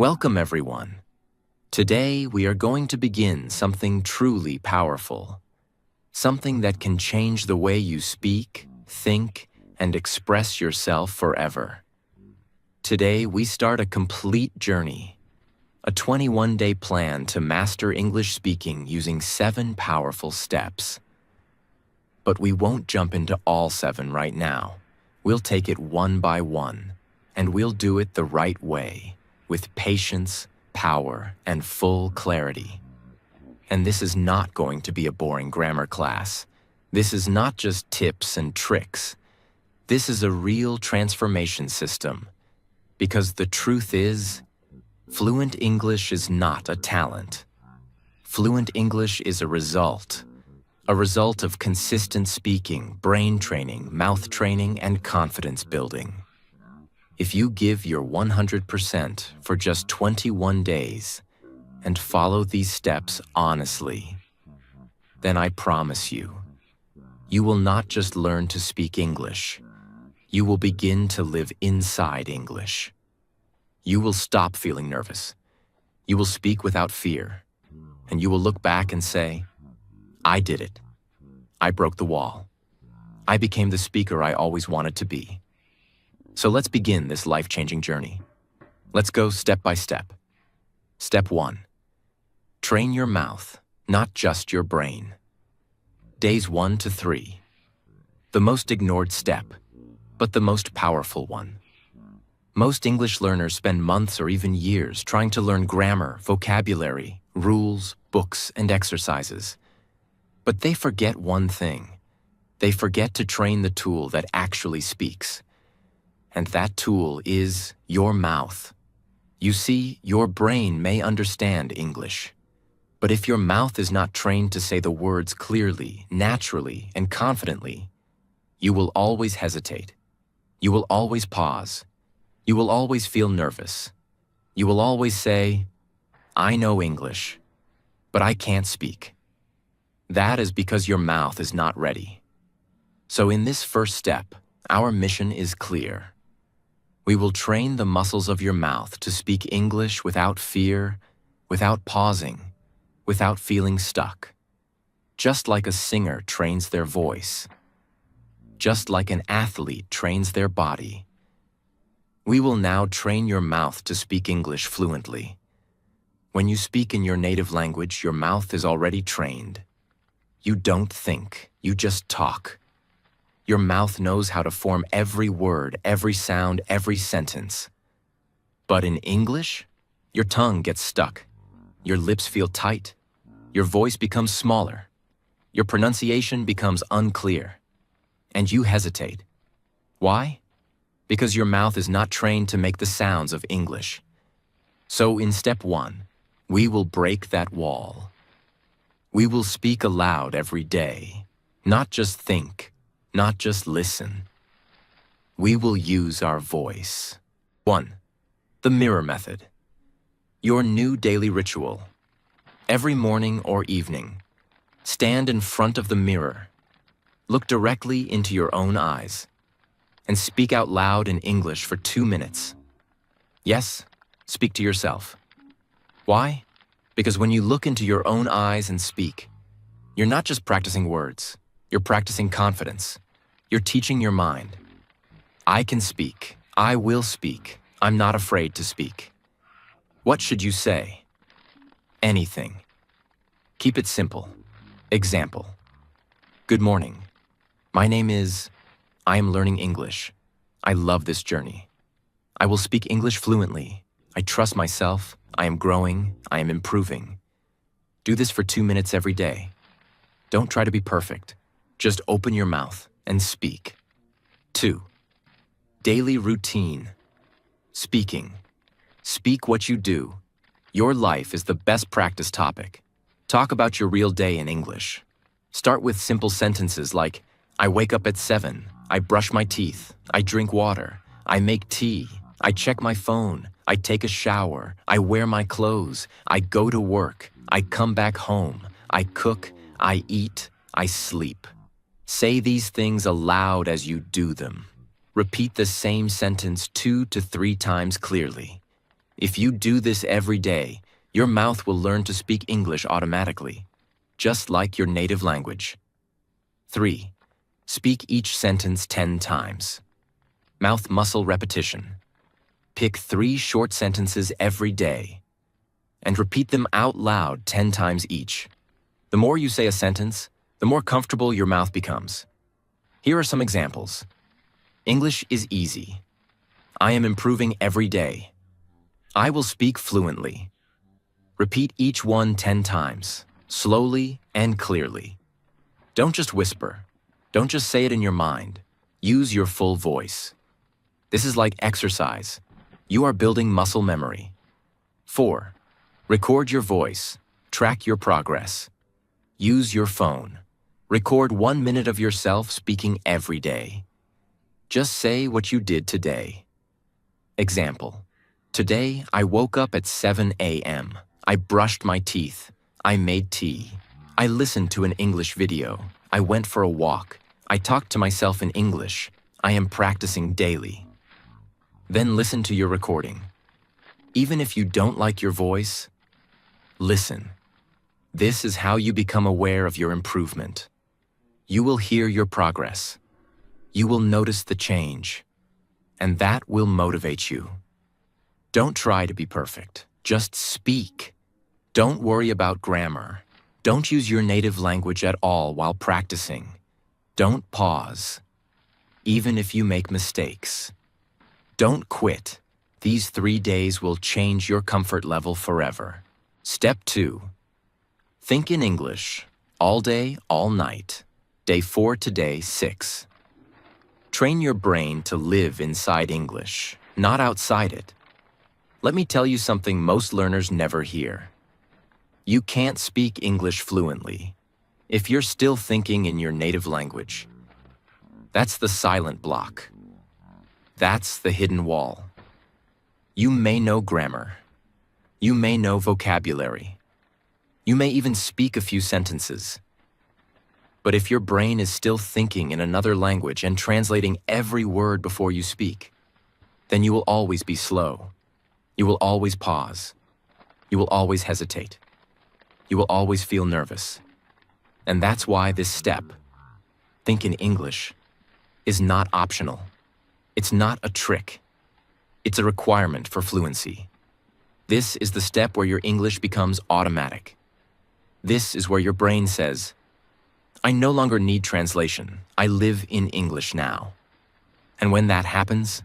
Welcome, everyone. Today, we are going to begin something truly powerful. Something that can change the way you speak, think, and express yourself forever. Today, we start a complete journey. A 21-day plan to master English speaking using 7 powerful steps. But we won't jump into all 7 right now. We'll take it one by one, and we'll do it the right way, with patience, power, and full clarity. And this is not going to be a boring grammar class. This is not just tips and tricks. This is a real transformation system. Because the truth is, fluent English is not a talent. Fluent English is a result of consistent speaking, brain training, mouth training, and confidence building. If you give your 100% for just 21 days and follow these steps honestly, then I promise you, you will not just learn to speak English, you will begin to live inside English. You will stop feeling nervous. You will speak without fear, and you will look back and say, I did it. I broke the wall. I became the speaker I always wanted to be. So let's begin this life-changing journey. Let's go step by step. Step 1. Train your mouth, not just your brain. Days 1 to 3. The most ignored step, but the most powerful one. Most English learners spend months or even years trying to learn grammar, vocabulary, rules, books, and exercises. But they forget one thing. They forget to train the tool that actually speaks. And that tool is your mouth. You see, your brain may understand English. But if your mouth is not trained to say the words clearly, naturally, and confidently, you will always hesitate. You will always pause. You will always feel nervous. You will always say, I know English, but I can't speak. That is because your mouth is not ready. So in this first step, our mission is clear. We will train the muscles of your mouth to speak English without fear, without pausing, without feeling stuck. Just like a singer trains their voice. Just like an athlete trains their body. We will now train your mouth to speak English fluently. When you speak in your native language, your mouth is already trained. You don't think, you just talk. Your mouth knows how to form every word, every sound, every sentence. But in English, your tongue gets stuck. Your lips feel tight. Your voice becomes smaller. Your pronunciation becomes unclear. And you hesitate. Why? Because your mouth is not trained to make the sounds of English. So in step 1, we will break that wall. We will speak aloud every day, not just think, not just listen. We will use our voice. 1. The mirror method. Your new daily ritual. Every morning or evening, stand in front of the mirror. Look directly into your own eyes and speak out loud in English for 2 minutes. Yes, speak to yourself. Why? Because when you look into your own eyes and speak, you're not just practicing words, you're practicing confidence. You're teaching your mind. I can speak. I will speak. I'm not afraid to speak. What should you say? Anything. Keep it simple. Example. Good morning. My name is... I am learning English. I love this journey. I will speak English fluently. I trust myself. I am growing. I am improving. Do this for 2 minutes every day. Don't try to be perfect. Just open your mouth and speak. 2. Daily routine. Speaking. Speak what you do. Your life is the best practice topic. Talk about your real day in English. Start with simple sentences like, I wake up at 7. I brush my teeth. I drink water. I make tea. I check my phone. I take a shower. I wear my clothes. I go to work. I come back home. I cook. I eat. I sleep. Say these things aloud as you do them. Repeat the same sentence 2 to 3 times clearly. If you do this every day, your mouth will learn to speak English automatically, just like your native language. 3. Speak each sentence 10 times. Mouth muscle repetition. Pick 3 short sentences every day and repeat them out loud 10 times each. The more you say a sentence, the more comfortable your mouth becomes. Here are some examples. English is easy. I am improving every day. I will speak fluently. Repeat each one 10 times, slowly and clearly. Don't just whisper. Don't just say it in your mind. Use your full voice. This is like exercise. You are building muscle memory. 4. Record your voice. Track your progress. Use your phone. Record 1 minute of yourself speaking every day. Just say what you did today. Example. Today, I woke up at 7 a.m. I brushed my teeth. I made tea. I listened to an English video. I went for a walk. I talked to myself in English. I am practicing daily. Then listen to your recording. Even if you don't like your voice, listen. This is how you become aware of your improvement. You will hear your progress. You will notice the change, and that will motivate you. Don't try to be perfect. Just speak. Don't worry about grammar. Don't use your native language at all while practicing. Don't pause, even if you make mistakes. Don't quit. These 3 days will change your comfort level forever. Step 2. Think in English, all day, all night. Day 4 to day 6. Train your brain to live inside English, not outside it. Let me tell you something most learners never hear. You can't speak English fluently if you're still thinking in your native language. That's the silent block. That's the hidden wall. You may know grammar. You may know vocabulary. You may even speak a few sentences. But if your brain is still thinking in another language and translating every word before you speak, then you will always be slow. You will always pause. You will always hesitate. You will always feel nervous. And that's why this step, think in English, is not optional. It's not a trick. It's a requirement for fluency. This is the step where your English becomes automatic. This is where your brain says, I no longer need translation. I live in English now. And when that happens,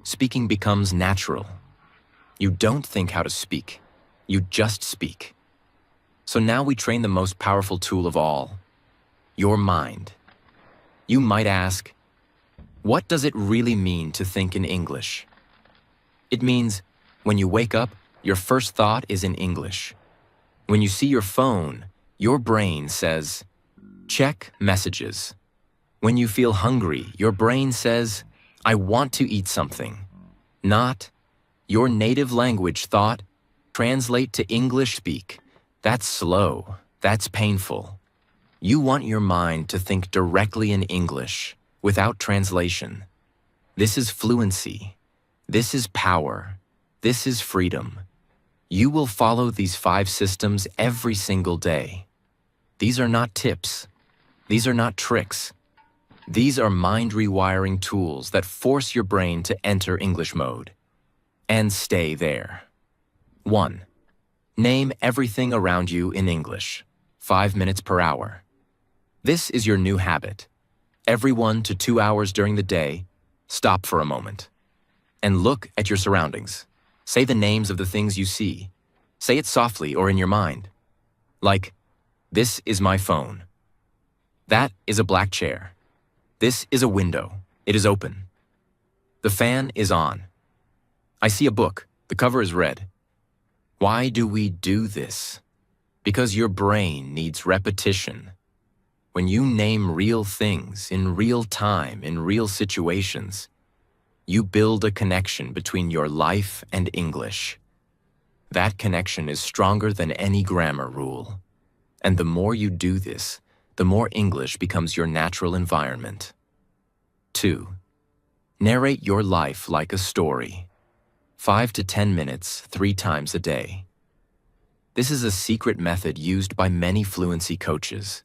speaking becomes natural. You don't think how to speak. You just speak. So now we train the most powerful tool of all, your mind. You might ask, what does it really mean to think in English? It means when you wake up, your first thought is in English. When you see your phone, your brain says, check messages. When you feel hungry, your brain says, I want to eat something. Not, your native language thought, translate to English speak. That's slow. That's painful. You want your mind to think directly in English, without translation. This is fluency. This is power. This is freedom. You will follow these 5 systems every single day. These are not tips. These are not tricks. These are mind rewiring tools that force your brain to enter English mode and stay there. 1. Name everything around you in English, 5 minutes per hour. This is your new habit. Every 1 to 2 hours during the day, stop for a moment and look at your surroundings. Say the names of the things you see. Say it softly or in your mind. Like, this is my phone. That is a black chair. This is a window. It is open. The fan is on. I see a book. The cover is red. Why do we do this? Because your brain needs repetition. When you name real things in real time, in real situations, you build a connection between your life and English. That connection is stronger than any grammar rule. And the more you do this, the more English becomes your natural environment. 2. Narrate your life like a story. 5 to 10 minutes 3 times a day. This is a secret method used by many fluency coaches.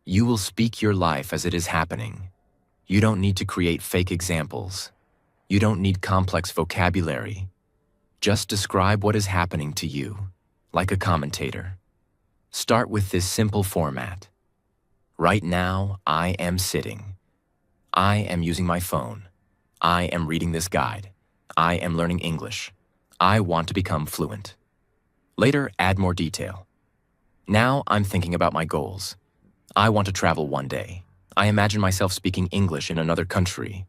You will speak your life as it is happening. You don't need to create fake examples. You don't need complex vocabulary. Just describe what is happening to you, like a commentator. Start with this simple format. Right now, I am sitting. I am using my phone. I am reading this guide. I am learning English. I want to become fluent. Later, add more detail. Now I'm thinking about my goals. I want to travel one day. I imagine myself speaking English in another country.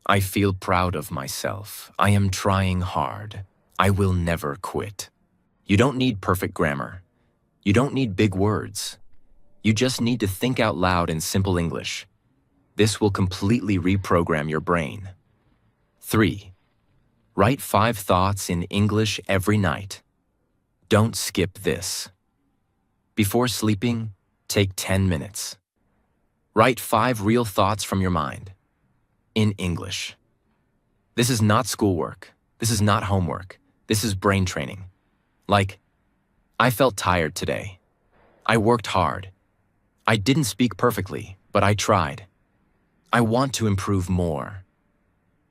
I feel proud of myself. I am trying hard. I will never quit. You don't need perfect grammar. You don't need big words. You just need to think out loud in simple English. This will completely reprogram your brain. 3. Write 5 thoughts in English every night. Don't skip this. Before sleeping, take 10 minutes. Write 5 real thoughts from your mind. In English. This is not schoolwork. This is not homework. This is brain training. Like, I felt tired today. I worked hard. I didn't speak perfectly, but I tried. I want to improve more.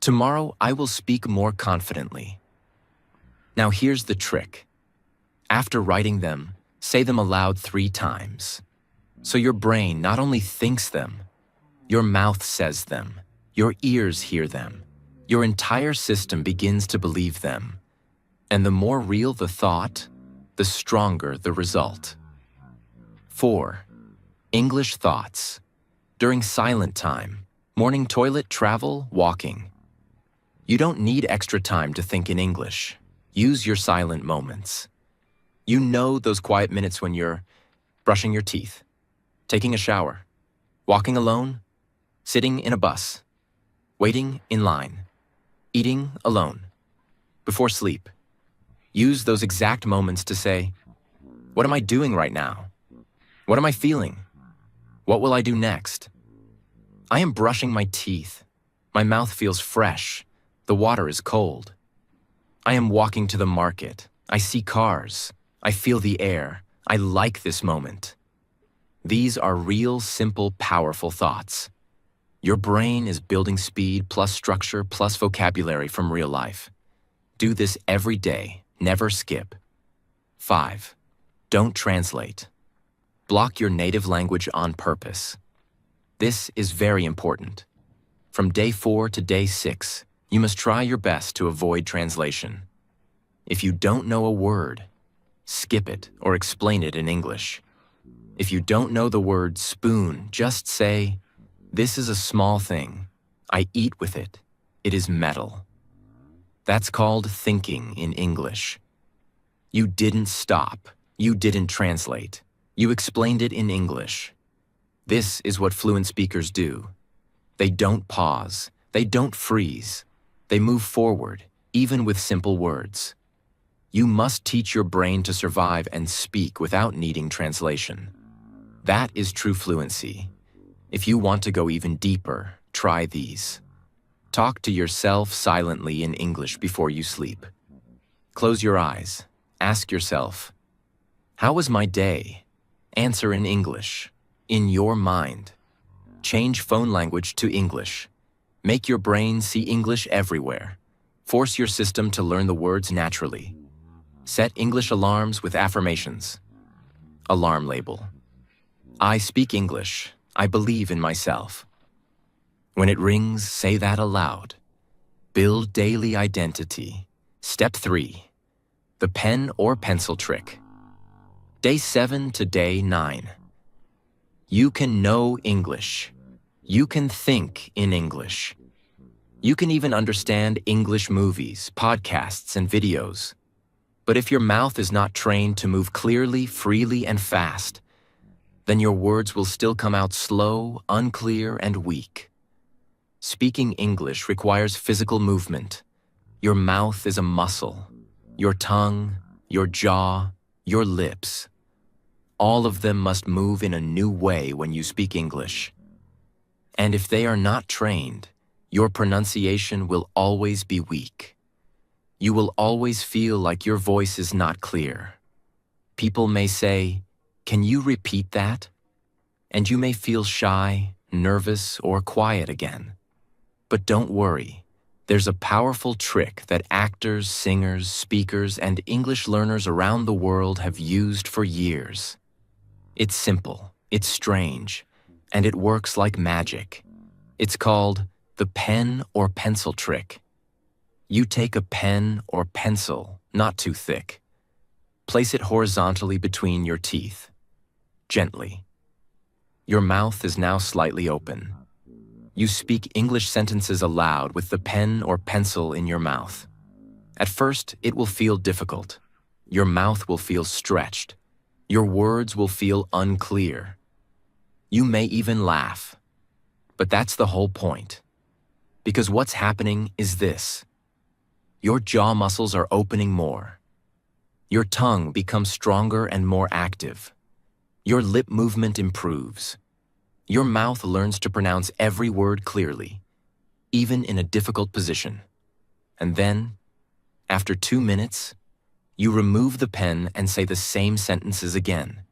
Tomorrow, I will speak more confidently. Now here's the trick. After writing them, say them aloud 3 times. So your brain not only thinks them, your mouth says them, your ears hear them, your entire system begins to believe them. And the more real the thought, the stronger the result. 4. English thoughts. During silent time, morning toilet, travel, walking. You don't need extra time to think in English. Use your silent moments. You know those quiet minutes when you're brushing your teeth, taking a shower, walking alone, sitting in a bus, waiting in line, eating alone, before sleep. Use those exact moments to say, what am I doing right now? What am I feeling? What will I do next? I am brushing my teeth. My mouth feels fresh. The water is cold. I am walking to the market. I see cars. I feel the air. I like this moment. These are real, simple, powerful thoughts. Your brain is building speed plus structure plus vocabulary from real life. Do this every day. Never skip. 5. Don't translate. Block your native language on purpose. This is very important. From day 4 to day 6, you must try your best to avoid translation. If you don't know a word, skip it or explain it in English. If you don't know the word spoon, just say, this is a small thing. I eat with it. It is metal. That's called thinking in English. You didn't stop. You didn't translate. You explained it in English. This is what fluent speakers do. They don't pause. They don't freeze. They move forward, even with simple words. You must teach your brain to survive and speak without needing translation. That is true fluency. If you want to go even deeper, try these. Talk to yourself silently in English before you sleep. Close your eyes. Ask yourself, how was my day? Answer in English, in your mind. Change phone language to English. Make your brain see English everywhere. Force your system to learn the words naturally. Set English alarms with affirmations. Alarm label. I speak English. I believe in myself. When it rings, say that aloud. Build daily identity. Step 3. The pen or pencil trick. Day 7 to day 9. You can know English. You can think in English. You can even understand English movies, podcasts, and videos. But if your mouth is not trained to move clearly, freely, and fast, then your words will still come out slow, unclear, and weak. Speaking English requires physical movement. Your mouth is a muscle. Your tongue, your jaw, your lips. All of them must move in a new way when you speak English. And if they are not trained, your pronunciation will always be weak. You will always feel like your voice is not clear. People may say, "Can you repeat that?" And you may feel shy, nervous, or quiet again. But don't worry. There's a powerful trick that actors, singers, speakers, and English learners around the world have used for years. It's simple, it's strange, and it works like magic. It's called the pen or pencil trick. You take a pen or pencil, not too thick. Place it horizontally between your teeth. Gently. Your mouth is now slightly open. You speak English sentences aloud with the pen or pencil in your mouth. At first, it will feel difficult. Your mouth will feel stretched. Your words will feel unclear. You may even laugh. But that's the whole point. Because what's happening is this. Your jaw muscles are opening more. Your tongue becomes stronger and more active. Your lip movement improves. Your mouth learns to pronounce every word clearly, even in a difficult position. And then, after 2 minutes, you remove the pen and say the same sentences again.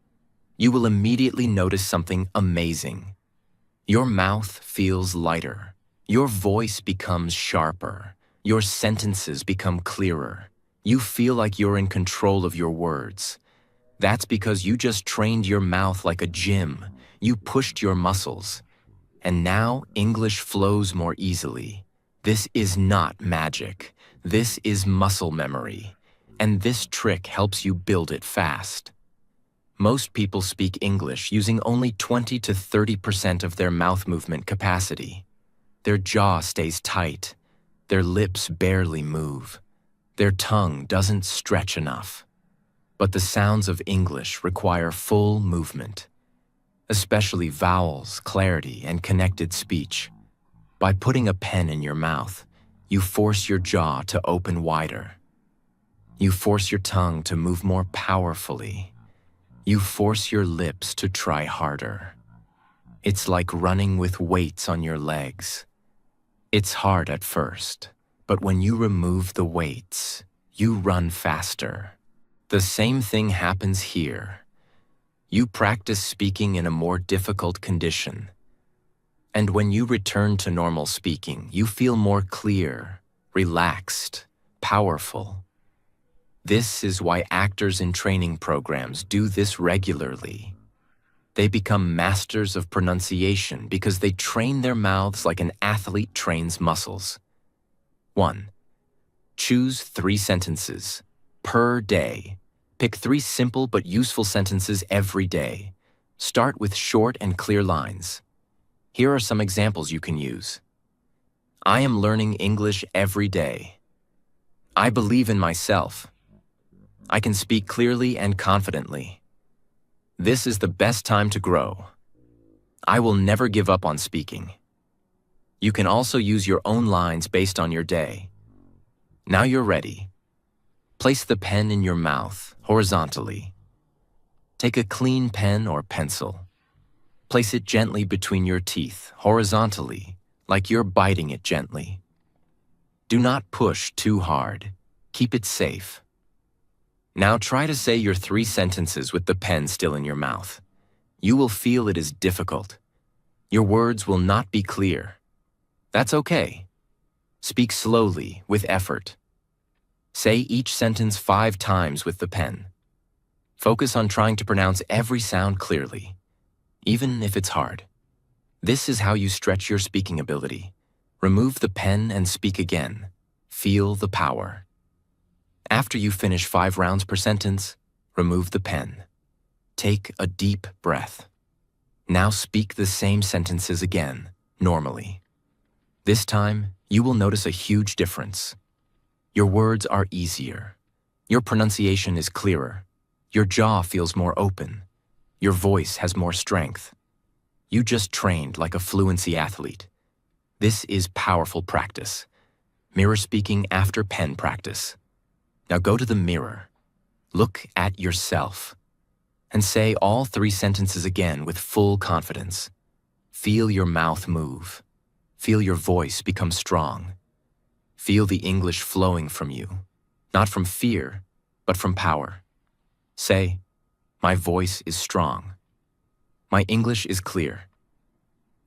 You will immediately notice something amazing. Your mouth feels lighter. Your voice becomes sharper. Your sentences become clearer. You feel like you're in control of your words. That's because you just trained your mouth like a gym. You pushed your muscles. And now English flows more easily. This is not magic. This is muscle memory. And this trick helps you build it fast. Most people speak English using only 20 to 30% of their mouth movement capacity. Their jaw stays tight. Their lips barely move. Their tongue doesn't stretch enough. But the sounds of English require full movement, especially vowels, clarity, and connected speech. By putting a pen in your mouth, you force your jaw to open wider. You force your tongue to move more powerfully. You force your lips to try harder. It's like running with weights on your legs. It's hard at first, but when you remove the weights, you run faster. The same thing happens here. You practice speaking in a more difficult condition. And when you return to normal speaking, you feel more clear, relaxed, powerful. This is why actors in training programs do this regularly. They become masters of pronunciation because they train their mouths like an athlete trains muscles. 1. Choose 3 sentences per day. Pick 3 simple but useful sentences every day. Start with short and clear lines. Here are some examples you can use. I am learning English every day. I believe in myself. I can speak clearly and confidently. This is the best time to grow. I will never give up on speaking. You can also use your own lines based on your day. Now you're ready. Place the pen in your mouth, horizontally. Take a clean pen or pencil. Place it gently between your teeth, horizontally, like you're biting it gently. Do not push too hard. Keep it safe. Now try to say your 3 sentences with the pen still in your mouth. You will feel it is difficult. Your words will not be clear. That's okay. Speak slowly, with effort. Say each sentence 5 times with the pen. Focus on trying to pronounce every sound clearly, even if it's hard. This is how you stretch your speaking ability. Remove the pen and speak again. Feel the power. After you finish 5 rounds per sentence, remove the pen. Take a deep breath. Now speak the same sentences again, normally. This time, you will notice a huge difference. Your words are easier. Your pronunciation is clearer. Your jaw feels more open. Your voice has more strength. You just trained like a fluency athlete. This is powerful practice. Mirror speaking after pen practice. Now go to the mirror. Look at yourself. And say all 3 sentences again with full confidence. Feel your mouth move. Feel your voice become strong. Feel the English flowing from you. not from fear, but from power. Say, my voice is strong. My English is clear.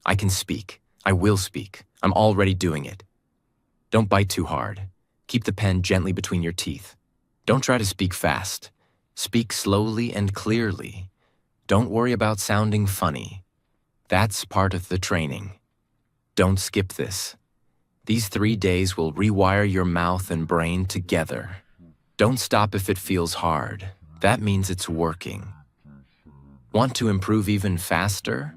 I can speak. I will speak. I'm already doing it. Don't bite too hard. Keep the pen gently between your teeth. Don't try to speak fast. Speak slowly and clearly. Don't worry about sounding funny. That's part of the training. Don't skip this. These 3 days will rewire your mouth and brain together. Don't stop if it feels hard. That means it's working. Want to improve even faster?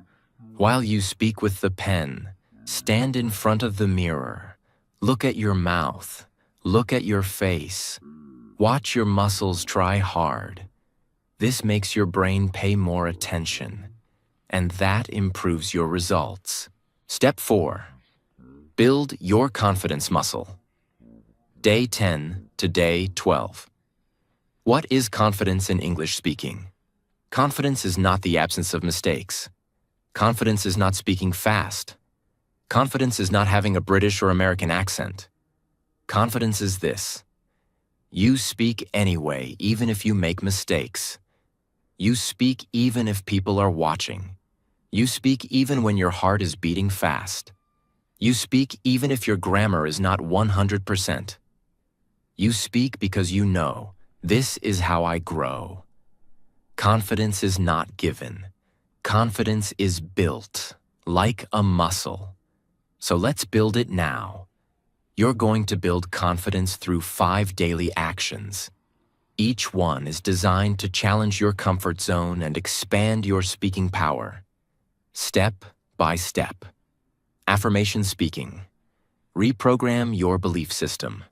While you speak with the pen, stand in front of the mirror. Look at your mouth. Look at your face. Watch your muscles try hard. This makes your brain pay more attention, and that improves your results. Step 4. Build your confidence muscle. Day 10 to day 12. What is confidence in English speaking? Confidence is not the absence of mistakes. Confidence is not speaking fast. Confidence is not having a British or American accent. Confidence is this. You speak anyway, even if you make mistakes. You speak even if people are watching. You speak even when your heart is beating fast. You speak even if your grammar is not 100%. You speak because you know, this is how I grow. Confidence is not given. Confidence is built, like a muscle. So let's build it now. You're going to build confidence through 5 daily actions. Each one is designed to challenge your comfort zone and expand your speaking power. Step by step. Affirmation speaking. Reprogram your belief system.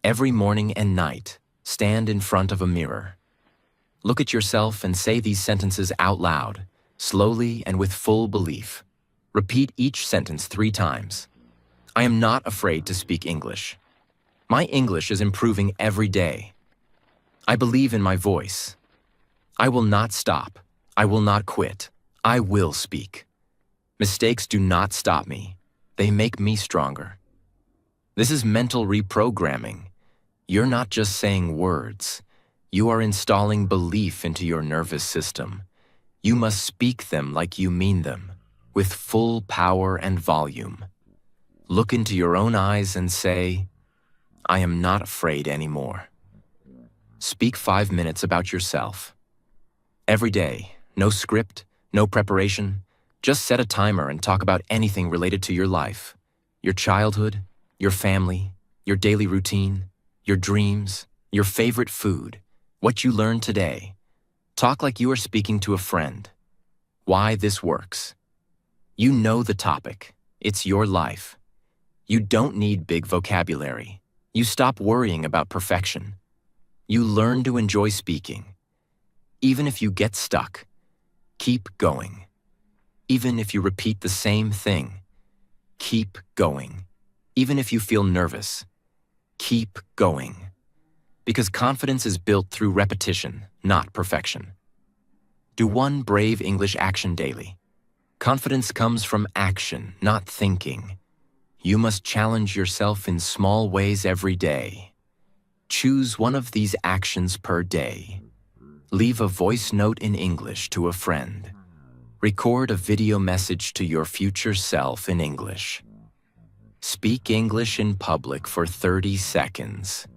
Every morning and night, stand in front of a mirror. Look at yourself and say these sentences out loud, slowly and with full belief. Repeat each sentence 3 times. I am not afraid to speak English. My English is improving every day. I believe in my voice. I will not stop. I will not quit. I will speak. Mistakes do not stop me. They make me stronger. This is mental reprogramming. You're not just saying words. You are installing belief into your nervous system. You must speak them like you mean them, with full power and volume. Look into your own eyes and say, I am not afraid anymore. Speak 5 minutes about yourself. Every day, no script, no preparation. Just set a timer and talk about anything related to your life, your childhood, your family, your daily routine, your dreams, your favorite food, what you learned today. Talk like you are speaking to a friend. Why this works. You know the topic. It's your life. You don't need big vocabulary. You stop worrying about perfection. You learn to enjoy speaking. Even if you get stuck, keep going. Even if you repeat the same thing, keep going. Even if you feel nervous, keep going. Because confidence is built through repetition, not perfection. Do 1 brave English action daily. Confidence comes from action, not thinking. You must challenge yourself in small ways every day. Choose one of these actions per day. Leave a voice note in English to a friend. Record a video message to your future self in English. Speak English in public for 30 seconds,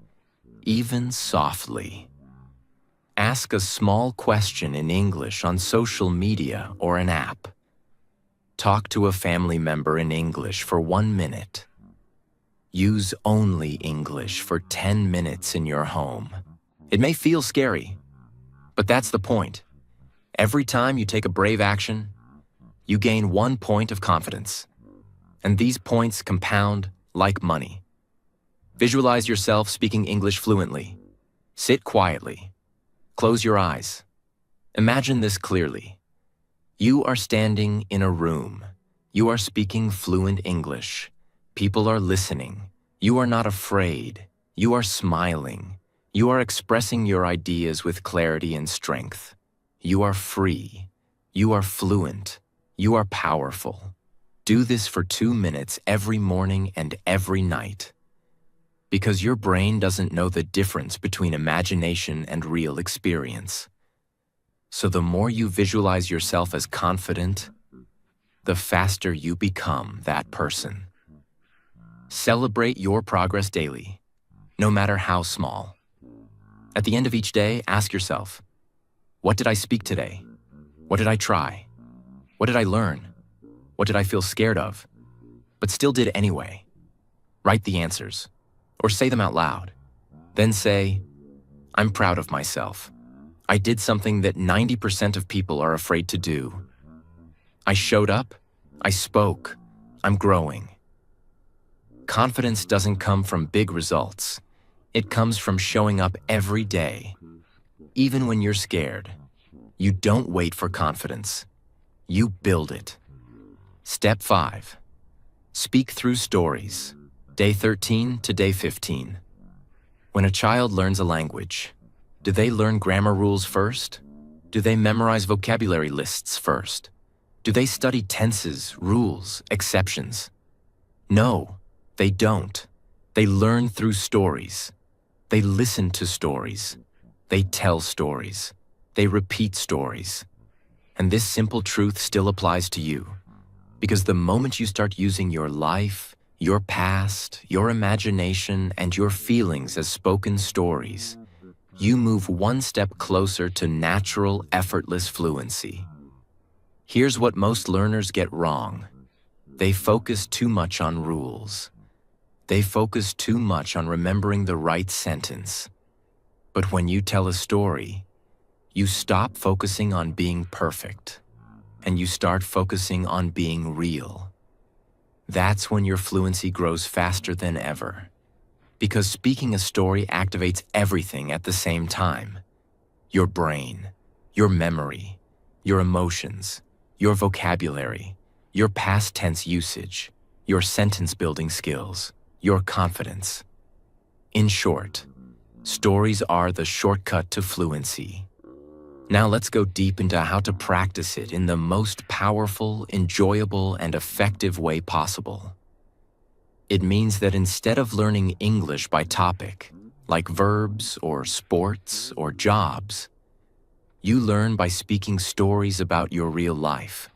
even softly. Ask a small question in English on social media or an app. Talk to a family member in English for 1 minute. Use only English for 10 minutes in your home. It may feel scary, but that's the point. Every time you take a brave action, you gain 1 point of confidence. And these points compound like money. Visualize yourself speaking English fluently. Sit quietly. Close your eyes. Imagine this clearly. You are standing in a room. You are speaking fluent English. People are listening. You are not afraid. You are smiling. You are expressing your ideas with clarity and strength. You are free. You are fluent. You are powerful. Do this for 2 minutes every morning and every night. Because your brain doesn't know the difference between imagination and real experience. So the more you visualize yourself as confident, the faster you become that person. Celebrate your progress daily, no matter how small. At the end of each day, ask yourself, what did I speak today? What did I try? What did I learn? What did I feel scared of, but still did anyway? Write the answers, or say them out loud. Then say, I'm proud of myself. I did something that 90% of people are afraid to do. I showed up, I spoke, I'm growing. Confidence doesn't come from big results. It comes from showing up every day. Even when you're scared, you don't wait for confidence. You build it. Step 5. Speak through stories. Day 13 to day 15. When a child learns a language, do they learn grammar rules first? Do they memorize vocabulary lists first? Do they study tenses, rules, exceptions? No, they don't. They learn through stories. They listen to stories. They tell stories. They repeat stories. And this simple truth still applies to you. Because the moment you start using your life, your past, your imagination, and your feelings as spoken stories, you move one step closer to natural, effortless fluency. Here's what most learners get wrong. They focus too much on rules. They focus too much on remembering the right sentence. But when you tell a story, you stop focusing on being perfect, and you start focusing on being real. That's when your fluency grows faster than ever. Because speaking a story activates everything at the same time. Your brain, your memory, your emotions, your vocabulary, your past tense usage, your sentence building skills, your confidence. In short, stories are the shortcut to fluency. Now let's go deep into how to practice it in the most powerful, enjoyable, and effective way possible. It means that instead of learning English by topic, like verbs or sports or jobs, you learn by speaking stories about your real life.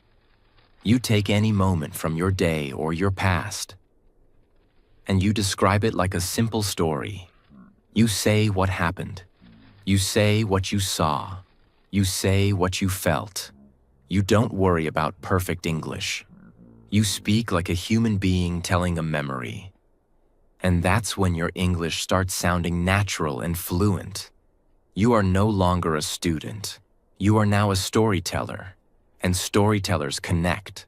You take any moment from your day or your past, and you describe it like a simple story. You say what happened. You say what you saw. You say what you felt. You don't worry about perfect English. You speak like a human being telling a memory. And that's when your English starts sounding natural and fluent. You are no longer a student. You are now a storyteller. And storytellers connect.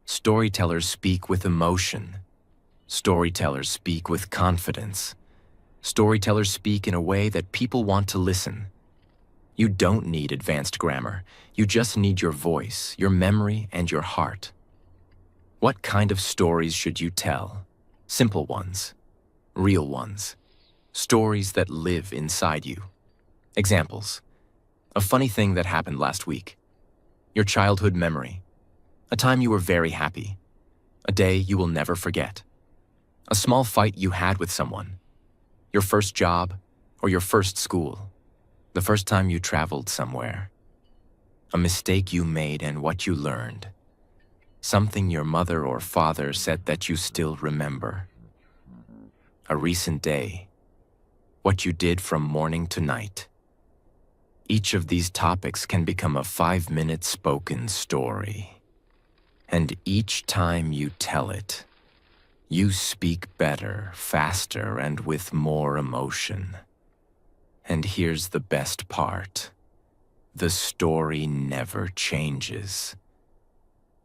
Storytellers speak with emotion. Storytellers speak with confidence. Storytellers speak in a way that people want to listen. You don't need advanced grammar. You just need your voice, your memory, and your heart. What kind of stories should you tell? Simple ones. Real ones. Stories that live inside you. Examples. A funny thing that happened last week. Your childhood memory. A time you were very happy. A day you will never forget. A small fight you had with someone. Your first job or your first school. The first time you traveled somewhere. A mistake you made and what you learned. Something your mother or father said that you still remember. A recent day. What you did from morning to night. Each of these topics can become a 5-minute spoken story. And each time you tell it, you speak better, faster, and with more emotion. And here's the best part. The story never changes.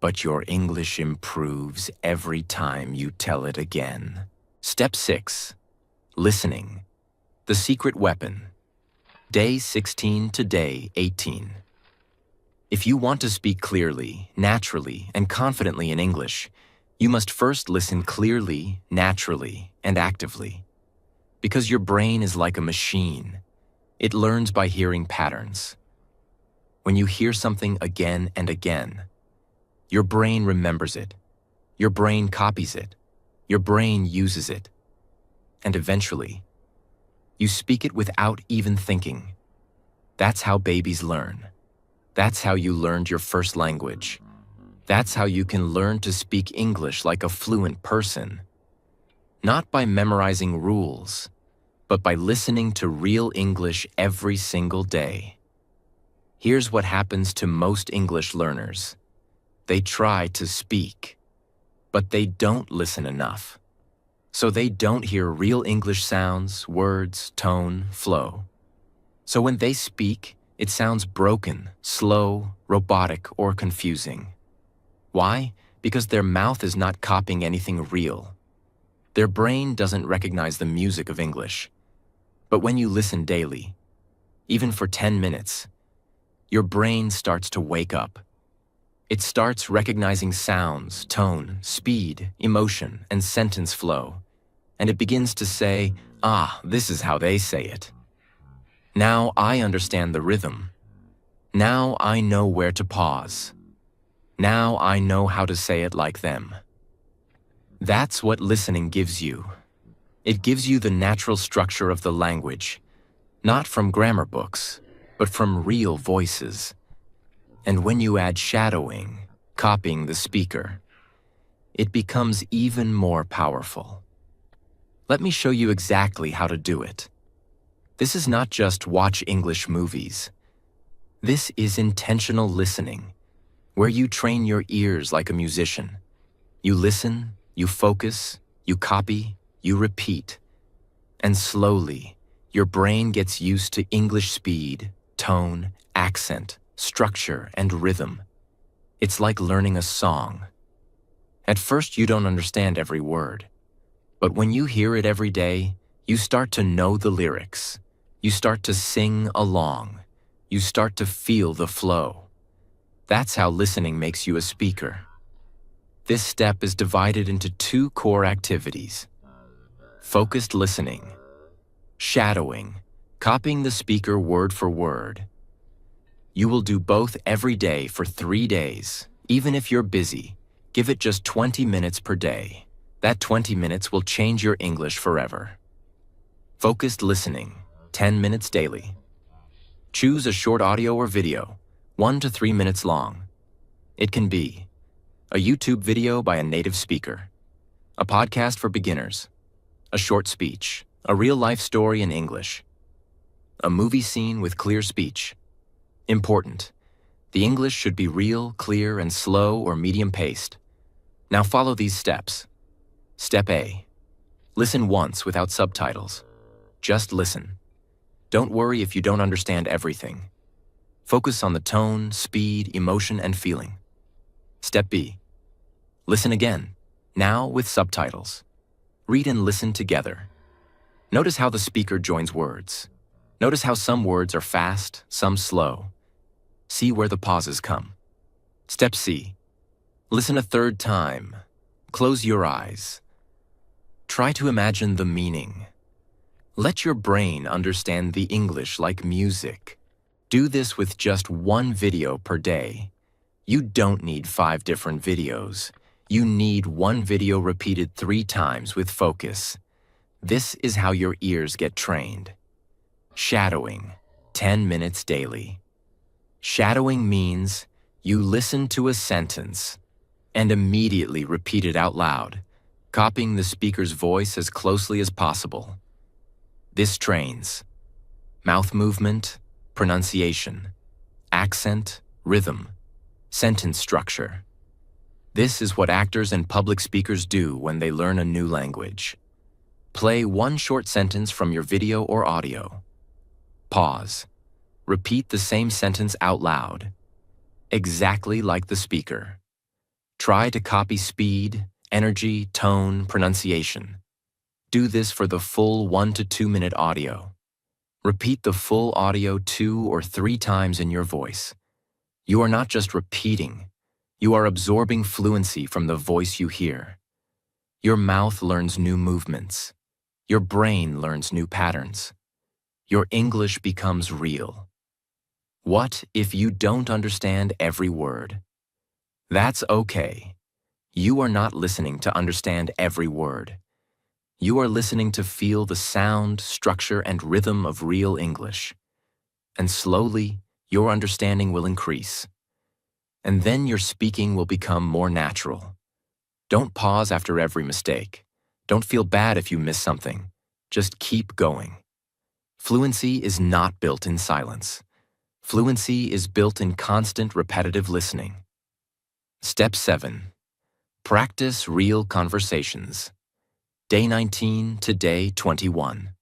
But your English improves every time you tell it again. Step 6. Listening. The secret weapon. Day 16 to day 18. If you want to speak clearly, naturally, and confidently in English, you must first listen clearly, naturally, and actively. Because your brain is like a machine. It learns by hearing patterns. When you hear something again and again, your brain remembers it. Your brain copies it. Your brain uses it. and eventually, you speak it without even thinking. That's how babies learn. That's how you learned your first language. That's how you can learn to speak English like a fluent person. Not by memorizing rules, but by listening to real English every single day. Here's what happens to most English learners. They try to speak, but they don't listen enough. So they don't hear real English sounds, words, tone, flow. So when they speak, it sounds broken, slow, robotic, or confusing. Why? Because their mouth is not copying anything real. Their brain doesn't recognize the music of English. But when you listen daily, even for 10 minutes, your brain starts to wake up. It starts recognizing sounds, tone, speed, emotion, and sentence flow. And it begins to say, "Ah, this is how they say it. Now I understand the rhythm. Now I know where to pause. Now I know how to say it like them." That's what listening gives you. It gives you the natural structure of the language, not from grammar books, but from real voices. And when you add shadowing, copying the speaker, it becomes even more powerful. Let me show you exactly how to do it. This is not just watch English movies. This is intentional listening, where you train your ears like a musician. You listen, you focus, you copy, you repeat. And slowly, your brain gets used to English speed, tone, accent, structure, and rhythm. It's like learning a song. At first, you don't understand every word. But when you hear it every day, you start to know the lyrics. You start to sing along. You start to feel the flow. That's how listening makes you a speaker. This step is divided into 2 core activities: focused listening, shadowing, copying the speaker word for word. You will do both every day for 3 days. Even if you're busy, give it just 20 minutes per day. That 20 minutes will change your English forever. Focused listening, 10 minutes daily. Choose a short audio or video, 1 to 3 minutes long. It can be a YouTube video by a native speaker, a podcast for beginners, a short speech, a real-life story in English, a movie scene with clear speech. Important: the English should be real, clear, and slow or medium-paced. Now follow these steps. Step A. Listen once without subtitles. Just listen. Don't worry if you don't understand everything. Focus on the tone, speed, emotion, and feeling. Step B. Listen again, now with subtitles. Read and listen together. Notice how the speaker joins words. Notice how some words are fast, some slow. See where the pauses come. Step C. Listen a third time. Close your eyes. Try to imagine the meaning. Let your brain understand the English like music. Do this with just 1 video per day. You don't need 5 different videos. You need 1 video repeated 3 times with focus. This is how your ears get trained. Shadowing, 10 minutes daily. Shadowing means you listen to a sentence and immediately repeat it out loud, copying the speaker's voice as closely as possible. This trains mouth movement, pronunciation, accent, rhythm, sentence structure. This is what actors and public speakers do when they learn a new language. Play 1 short sentence from your video or audio. Pause. Repeat the same sentence out loud, exactly like the speaker. Try to copy speed, energy, tone, pronunciation. Do this for the full 1 to 2 minute audio. Repeat the full audio 2 or 3 times in your voice. You are not just repeating, you are absorbing fluency from the voice you hear. Your mouth learns new movements. Your brain learns new patterns. Your English becomes real. What if you don't understand every word? That's okay. You are not listening to understand every word. You are listening to feel the sound, structure, and rhythm of real English. And slowly, your understanding will increase. And then your speaking will become more natural. Don't pause after every mistake. Don't feel bad if you miss something. Just keep going. Fluency is not built in silence. Fluency is built in constant, repetitive listening. Step 7. Practice real conversations. Day 19 to day 21.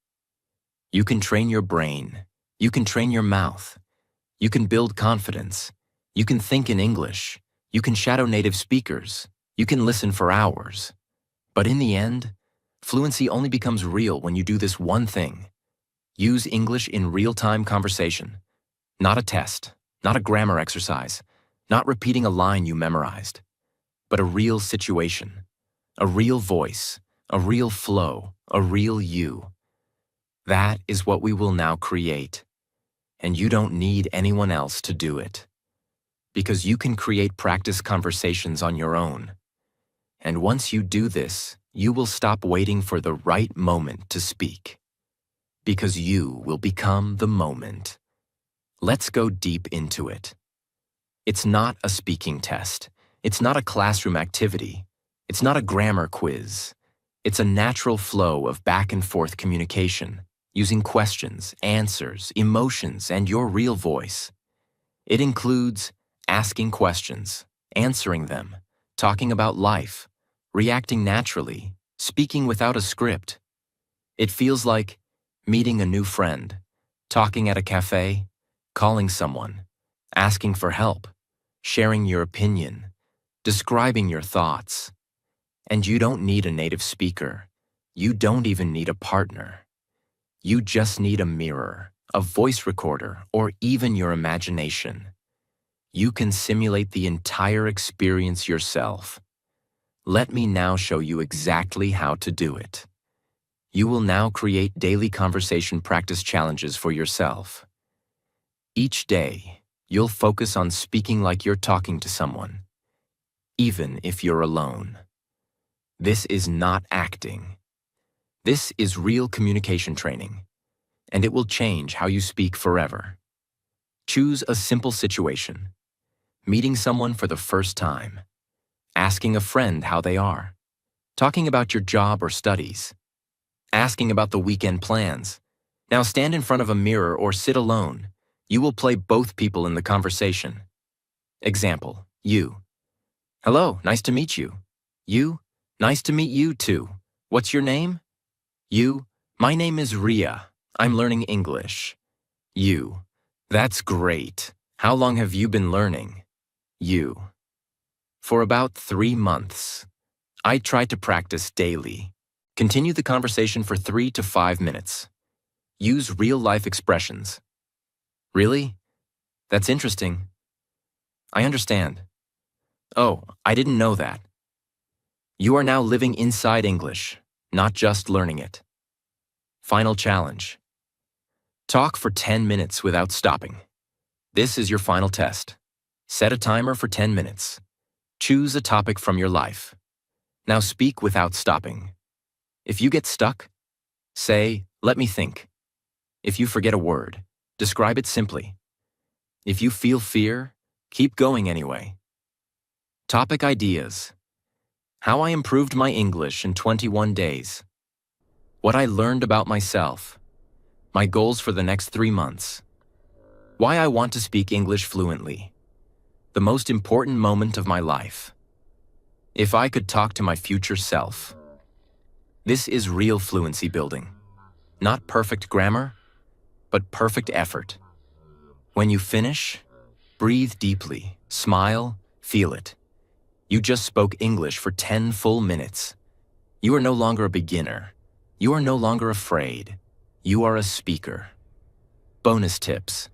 You can train your brain. You can train your mouth. You can build confidence. You can think in English. You can shadow native speakers. You can listen for hours. But in the end, fluency only becomes real when you do this one thing. Use English in real-time conversation. Not a test, not a grammar exercise, not repeating a line you memorized, but a real situation, a real voice, a real flow, a real you. That is what we will now create. And you don't need anyone else to do it. Because you can create practice conversations on your own. And once you do this, you will stop waiting for the right moment to speak. Because you will become the moment. Let's go deep into it. It's not a speaking test. It's not a classroom activity. It's not a grammar quiz. It's a natural flow of back and forth communication, using questions, answers, emotions, and your real voice. It includes asking questions, answering them, talking about life, reacting naturally, speaking without a script. It feels like meeting a new friend, talking at a cafe, calling someone, asking for help, sharing your opinion, describing your thoughts. And you don't need a native speaker. You don't even need a partner. You just need a mirror, a voice recorder, or even your imagination. You can simulate the entire experience yourself. Let me now show you exactly how to do it. You will now create daily conversation practice challenges for yourself. Each day, you'll focus on speaking like you're talking to someone, even if you're alone. This is not acting. This is real communication training, and it will change how you speak forever. Choose a simple situation. Meeting someone for the first time. Asking a friend how they are. Talking about your job or studies. Asking about the weekend plans. Now stand in front of a mirror or sit alone. You will play both people in the conversation. Example, you. Hello, nice to meet you. You, nice to meet you too. What's your name? You, my name is Ria. I'm learning English. You, that's great. How long have you been learning? You. For about 3 months. I tried to practice daily. Continue the conversation for 3 to 5 minutes. Use real-life expressions. Really? That's interesting. I understand. Oh, I didn't know that. You are now living inside English, not just learning it. Final challenge. Talk for 10 minutes without stopping. This is your final test. Set a timer for 10 minutes. Choose a topic from your life. Now speak without stopping. If you get stuck, say, "Let me think." If you forget a word, describe it simply. If you feel fear, keep going anyway. Topic ideas. How I improved my English in 21 days. What I learned about myself. My goals for the next 3 months. Why I want to speak English fluently. The most important moment of my life. If I could talk to my future self. This is real fluency building. Not perfect grammar, but perfect effort. When you finish, breathe deeply, smile, feel it. You just spoke English for 10 full minutes. You are no longer a beginner. You are no longer afraid. You are a speaker. Bonus tips.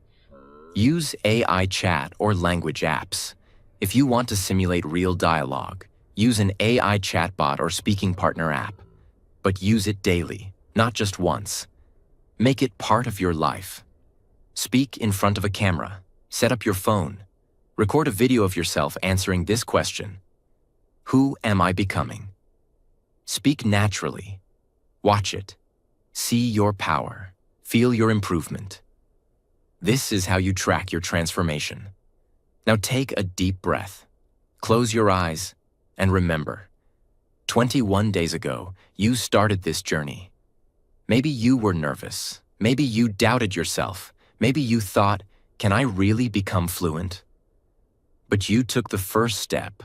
Use AI chat or language apps. If you want to simulate real dialogue, use an AI chatbot or speaking partner app. But use it daily, not just once. Make it part of your life. Speak in front of a camera. Set up your phone. Record a video of yourself answering this question. Who am I becoming? Speak naturally. Watch it. See your power. Feel your improvement. This is how you track your transformation. Now take a deep breath. Close your eyes and remember, 21 days ago, you started this journey. Maybe you were nervous. Maybe you doubted yourself. Maybe you thought, can I really become fluent? But you took the first step,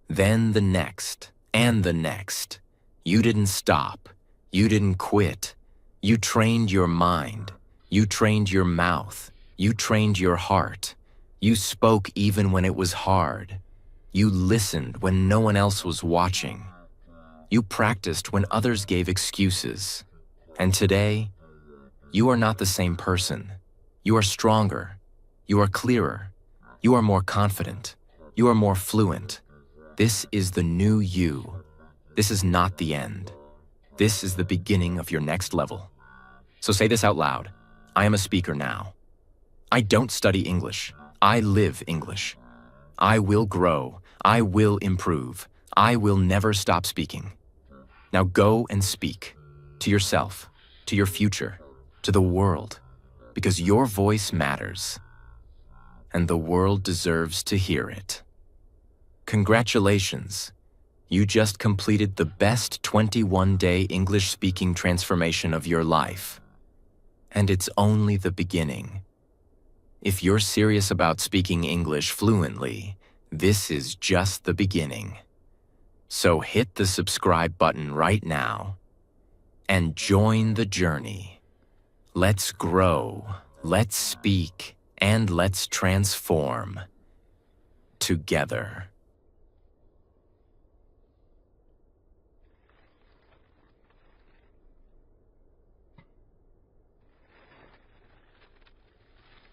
then the next, and the next. You didn't stop. You didn't quit. You trained your mind. You trained your mouth. You trained your heart. You spoke even when it was hard. You listened when no one else was watching. You practiced when others gave excuses. And today, you are not the same person. You are stronger. You are clearer. You are more confident. You are more fluent. This is the new you. This is not the end. This is the beginning of your next level. So say this out loud. I am a speaker now. I don't study English. I live English. I will grow. I will improve. I will never stop speaking. Now go and speak to yourself, to your future, to the world, because your voice matters, and the world deserves to hear it. Congratulations! You just completed the best 21-day English-speaking transformation of your life. And it's only the beginning. If you're serious about speaking English fluently, this is just the beginning. So hit the subscribe button right now and join the journey. Let's grow, let's speak, and let's transform together.